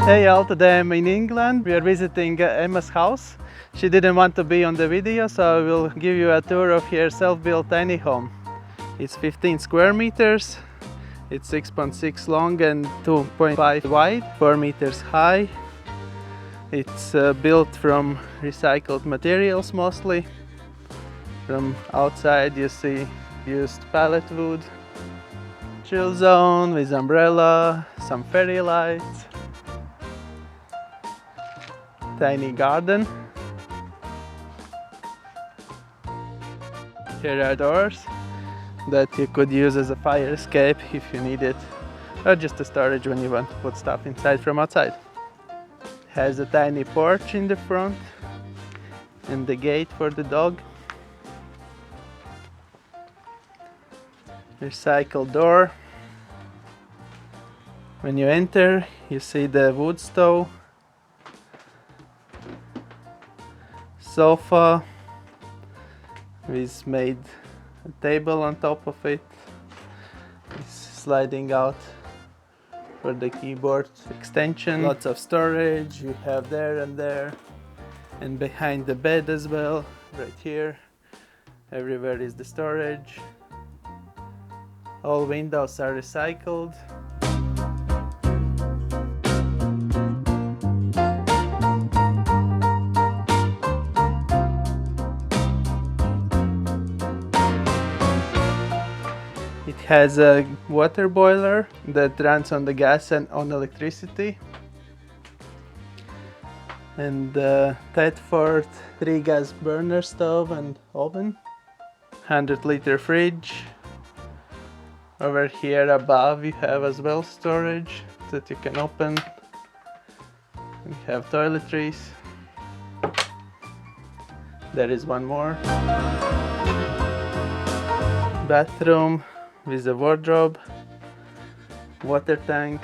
Hey all, today I'm in England. We are visiting Emma's house. She didn't want to be on the video, so I will give you a tour of her self-built tiny home. It's 15 square meters. It's 6.6 long and 2.5 wide, 4 meters high. It's built from recycled materials mostly. From outside you see used pallet wood. Chill zone with umbrella, some fairy lights. Tiny garden. Here are doors that you could use as a fire escape if you need it, or just a storage when you want to put stuff inside from outside. Has a tiny porch in the front and the gate for the dog. Recycled door. When you enter, you see the wood stove. Sofa with made a table on top of it. It's sliding out for the keyboard extension. Lots of storage you have there and there, and behind the bed as well, right here. Everywhere is the storage. All windows are recycled. It has a water boiler that runs on the gas and on electricity. And Thetford 3 gas burner stove and oven. 100-liter fridge. Over here above you have as well storage that you can open. We have toiletries. There is one more. Bathroom with a wardrobe, water tank,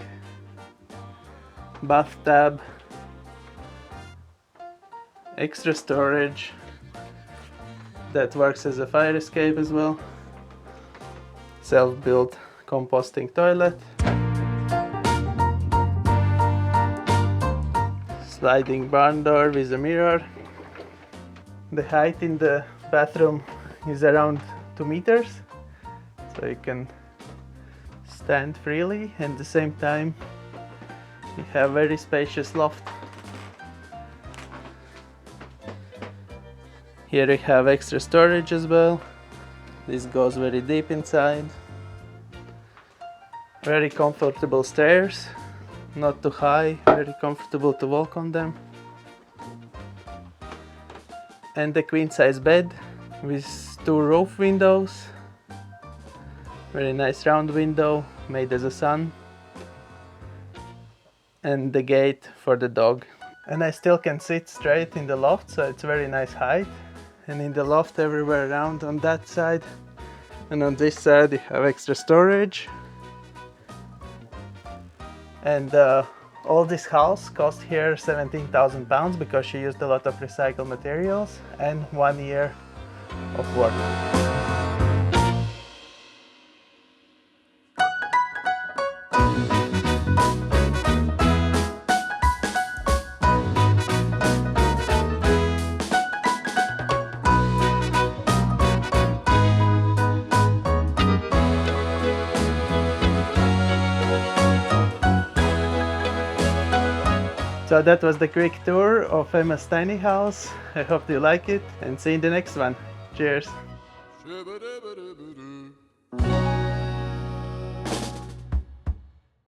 bathtub, extra storage that works as a fire escape as well, self-built composting toilet, sliding barn door with a mirror. The height in the bathroom is around 2 meters. So you can stand freely, and at the same time you have very spacious loft. Here we have extra storage as well. This goes very deep inside. Very comfortable stairs, not too high, very comfortable to walk on them. And a queen size bed with 2 roof windows. Very nice round window made as a sun, and the gate for the dog. And I still can sit straight in the loft, so it's very nice height. And in the loft everywhere around on that side and on this side you have extra storage. And all this house cost here £17,000 because she used a lot of recycled materials and 1 year of work. So that was the quick tour of Emma's tiny house. I hope you like it and see you in the next one. Cheers!